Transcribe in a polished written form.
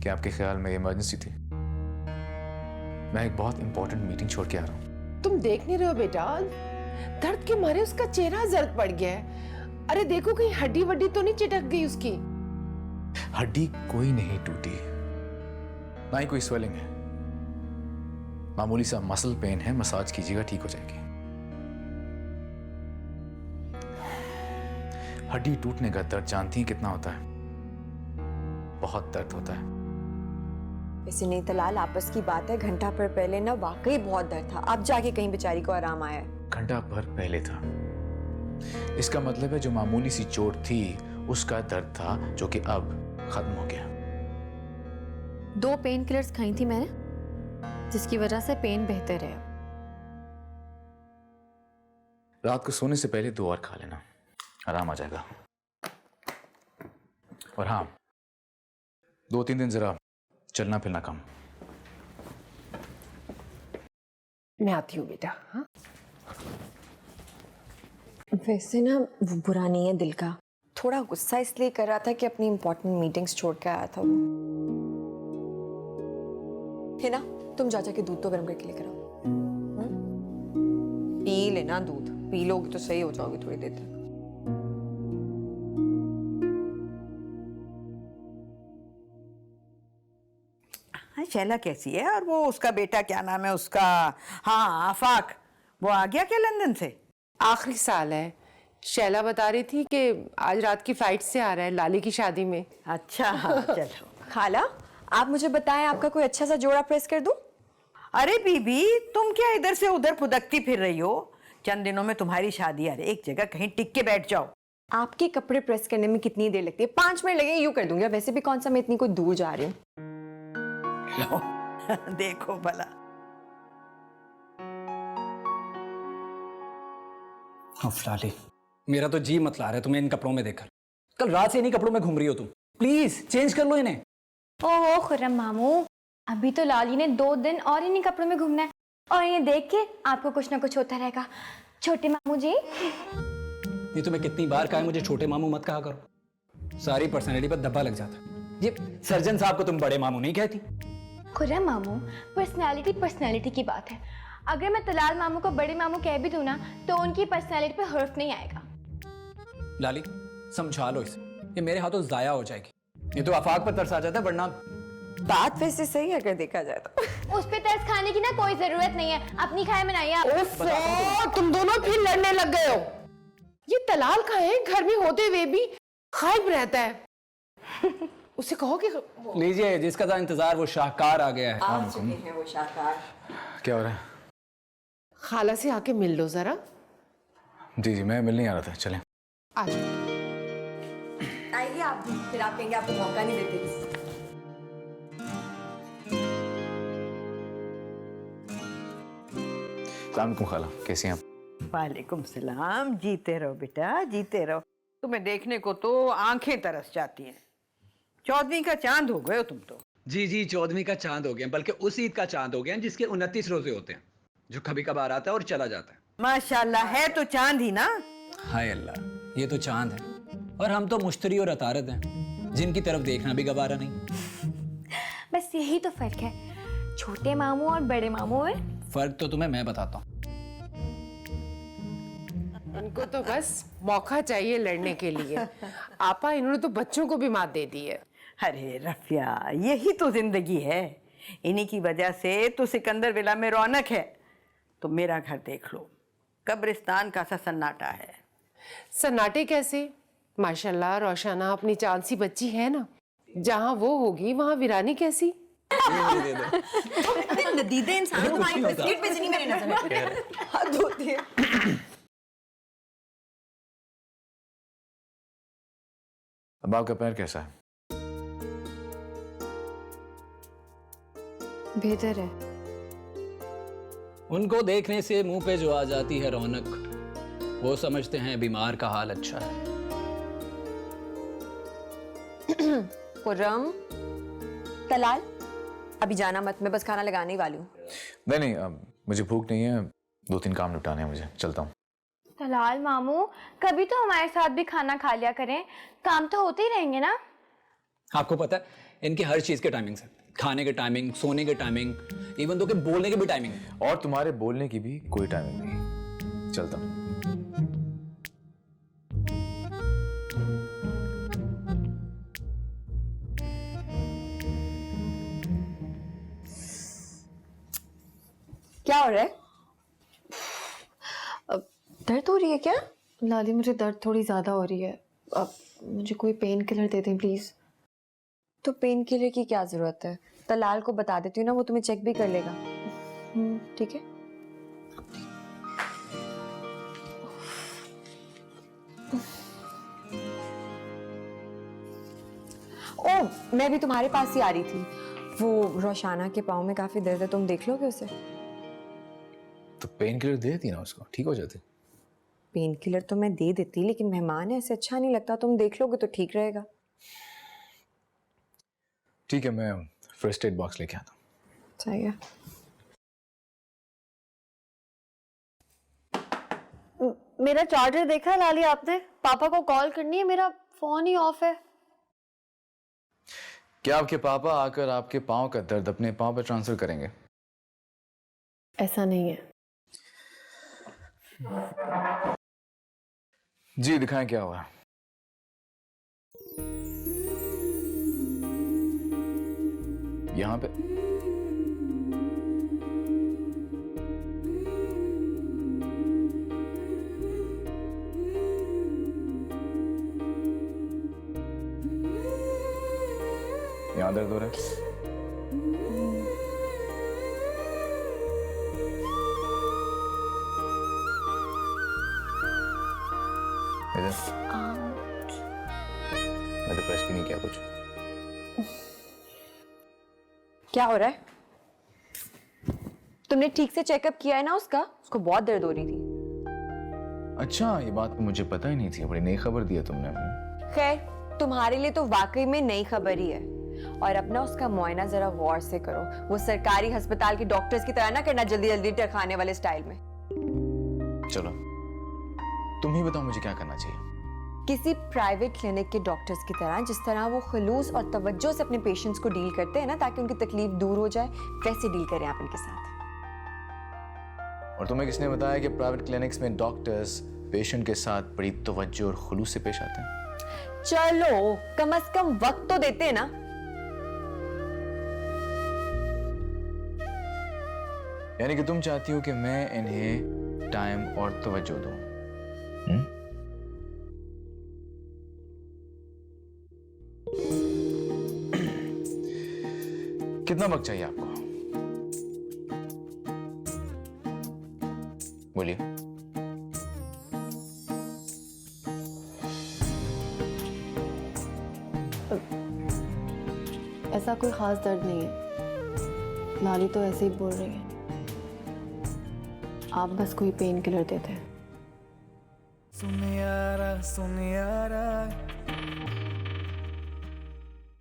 कि आपके ख्याल में इमरजेंसी थी। मैं एक बहुत इंपॉर्टेंट मीटिंग छोड़ के आ रहा हूँ। तुम देख नहीं रहे हो बेटा, दर्द के मारे उसका चेहरा जर्द पड़ गया है। अरे देखो कहीं हड्डी वड्डी तो नहीं चिटक गई उसकी। हड्डी कोई नहीं टूटी, ना ही कोई स्वेलिंग है। मामूली सा मसल पेन है, मसाज कीजिएगा ठीक हो जाएगी। हड्डी टूटने का दर्द जानती हैं कितना होता है? बहुत दर्द होता है। वैसे नहीं तलाल, आपस की बात है, घंटा भर पहले ना वाकई बहुत दर्द था, अब जाके कहीं बेचारी को आराम आया है। घंटा भर पहले था, इसका मतलब है जो मामूली सी चोट थी उसका दर्द था, जो कि अब खत्म हो गया। 2 पेन किलर्स खाई थी मैंने, जिसकी वजह से पेन बेहतर है। रात को सोने से पहले 2 और खा लेना, आराम आ जाएगा। और हाँ, 2-3 दिन जरा चलना फिरना कम। मैं आती हूँ बेटा। हाँ, वैसे ना वो बुरा नहीं है दिल का, थोड़ा गुस्सा इसलिए कर रहा था कि अपनी इंपॉर्टेंट मीटिंग्स छोड़ के आया था वो। है ना, तुम जा जाके दूध तो गर्म करके लेकर आओ। पी लेना दूध, पी लोगे तो सही हो जाओगे थोड़ी देर तक। हाँ, शैला कैसी है? और वो उसका बेटा क्या नाम है उसका? हाँ, आफाक, वो आ गया क्या लंदन से? आखिरी साल है। शैला बता रही थी कि आज रात की फ्लाइट से आ रहा है लाली की शादी में। अच्छा हाँ, चलो। खाला, आप मुझे बताएं, आपका कोई अच्छा सा जोड़ा प्रेस कर दूं? अरे बीबी, तुम क्या इधर से उधर फुदकती फिर रही हो? चंद दिनों में तुम्हारी शादी है, एक जगह कहीं टिक के बैठ जाओ। आपके कपड़े प्रेस करने में कितनी देर लगती है? 5 मिनट लगेंगे, यूं कर दूंगी। वैसे भी कौन सा मैं इतनी कोई दूर जा रही हूँ। देखो भला। लाली, मेरा तो जी मत ला रहा है तुम्हें इन कपड़ों में देखकर। कल रात से इन्हीं कपड़ों में घूम रही हो तुम। प्लीज चेंज कर लो इन्हें। ओहो खुर्रम मामू, अभी तो लाली ने 2 दिन और इन्हीं कपड़ों में घूमना है, और ये देख के आपको कुछ ना कुछ होता रहेगा। छोटे मामू जी। ये तुम्हें कितनी बार कहा है मुझे छोटे मामू मत कहा करो। सारी पर्सनैलिटी पर धब्बा लग जाता है। ये सर्जन साहब को तुम बड़े मामू नहीं कहती? खुर्रम मामू, पर्सनैलिटी की बात है। अगर मैं तलाल मामू को बड़े मामू कह भी दूं ना, तो उनकी पर्सनैलिटी पे हर्फ नहीं आएगा। लाली, समझा लो इसे, ये मेरे हाथों जाया हो जाएगी। ये तो आफाक पर तरस आ जाता है, वरना बात वैसे सही है अगर देखा जाए तो। उस पे तरस खाने की ना कोई जरूरत नहीं है, अपनी खाए बनाइए आप। ओफो, तुम दोनों फिर लड़ने लग गए हो। ये तलाल का है, घर में होते हुए भी खाइब रहता है। उसे कहो कि लीजिए, जिसका था इंतजार वो शाहकार आ गया है। आ चुके हैं वो शाहकार। क्या हो रहा है? खाला से आके मिल लो जरा। जी, मैं मिलने आ रहा था, चलें। आ जाओ। आइए आप भी, फिर आप कहेंगे आपको मौका नहीं देते। अस्सलाम वालेकुम खाला, कैसी हैं आप? वालेकुम सलाम। जीते रहो बेटा, जीते रहो। तुम्हें देखने को तो आंखें तरस जाती हैं। 14वीं का चांद हो गए हो तुम तो। जी जी, 14वीं का चांद हो गया, बल्कि उस ईद का चांद हो गया जिसके 29 रोजे होते हैं, जो कभी कभार आता है और चला जाता है। माशाल्लाह, है तो चांद ही ना। हाय अल्लाह, ये तो चांद है और हम तो मुश्तरी और अतारत हैं, जिनकी तरफ देखना भी गवारा नहीं। बस यही तो फर्क है छोटे मामू और बड़े मामू में। फर्क तो तुम्हें मैं बताता हूँ। इनको तो बस मौका चाहिए लड़ने के लिए। आपा, इन्होंने तो बच्चों को भी मात दे दी है। अरे रफिया, यही तो जिंदगी है। इन्हीं की वजह से तो सिकंदर विला में रौनक है। तो मेरा घर देख लो, कब्रिस्तान का सा सन्नाटा है। सन्नाटे कैसे? माशाल्लाह रोशाना अपनी चांद सी बच्ची है ना, जहाँ वो होगी वहाँ वीरानी कैसी? नदीदे इंसान को हमारी बिस्किट बेचनी मेरी नजर में हद होती है। अब आपका पैर कैसा है? बेहतर है। उनको देखने से मुंह पे जो आ जाती है रौनक, वो समझते हैं बीमार का हाल अच्छा है। खुर्रम, तलाल, अभी जाना मत, मैं बस खाना लगाने ही वाली हूँ। नहीं, मुझे भूख नहीं है, 2-3 काम निपटाने हैं मुझे, चलता हूँ। तलाल मामू, कभी तो हमारे साथ भी खाना खा लिया करें, काम तो होते ही रहेंगे ना। आपको पता है इनकी हर चीज के टाइमिंग है, खाने के टाइमिंग, सोने के टाइमिंग, इवन तो के बोलने के भी टाइमिंग है। और तुम्हारे बोलने की भी कोई टाइमिंग नहीं। चलता हूं। क्या हो रहा है? दर्द हो रही है क्या? लाली मुझे दर्द थोड़ी ज़्यादा हो रही है, अब मुझे कोई पेन किलर दे दें प्लीज़। तो पेन किलर की क्या जरूरत है? तलाल को बता देती हूँ ना, वो तुम्हें चेक भी कर लेगा। ठीक है। ओ, मैं भी तुम्हारे पास ही आ रही थी। वो रोशाना के पाँव में काफी दर्द है, तुम देख लोगे उसे? तो पेन किलर दे देती ना उसको, ठीक हो जाती। पेन किलर तो मैं दे देती, लेकिन मेहमान है, ऐसे अच्छा नहीं लगता। तुम देख लोगे तो ठीक रहेगा। ठीक है, मैं फर्स्ट एड बॉक्स लेके आता हूँ। सही है। मेरा चार्जर देखा है लाली आपने? पापा को कॉल करनी है, मेरा फोन ही ऑफ है। क्या आपके पापा आकर आपके पाँव का दर्द अपने पाँव पर ट्रांसफर करेंगे? ऐसा नहीं है। जी दिखाएं क्या हुआ। यहां पे यहां दर्द हो रहा है। मैं तो प्रेस भी नहीं किया कुछ। क्या हो रहा है? तुमने ठीक से चेकअप किया है ना उसका? उसको बहुत दर्द हो रही थी। अच्छा, ये बात तो मुझे पता ही नहीं थी, बड़ी नई खबर दी है तुमने। खैर, तुम्हारे लिए तो वाकई में नई खबर ही है। और अपना उसका मुआयना जरा गौर से करो, वो सरकारी अस्पताल के डॉक्टर्स की तरह ना करना, जल्दी जल्दी टरखाने वाले स्टाइल में। चलो तुम ही बताओ मुझे क्या करना चाहिए। किसी प्राइवेट क्लिनिक के डॉक्टर्स की तरह, जिस तरह वो खुलूस और तवज्जो से अपने पेशेंट्स को डील करते हैं ना, ताकि उनकी तकलीफ दूर हो जाए, वैसे डील करें आप इनके साथ। और तुम्हें किसने बताया कि प्राइवेट क्लिनिक्स में डॉक्टर्स पेशेंट के साथ बड़ी तवज्जो और खुलूस से पेश आते हैं? चलो कम से कम वक्त तो देते हैं ना। यानी कि तुम चाहती हो कि मैं इन्हें टाइम और तवज्जो दूं? कितना वक्त चाहिए आपको? बोलिए। ऐसा कोई खास दर्द नहीं है, लाली तो ऐसे ही बोल रही है। आप बस कोई पेन किलर देते हैं। सुन यारा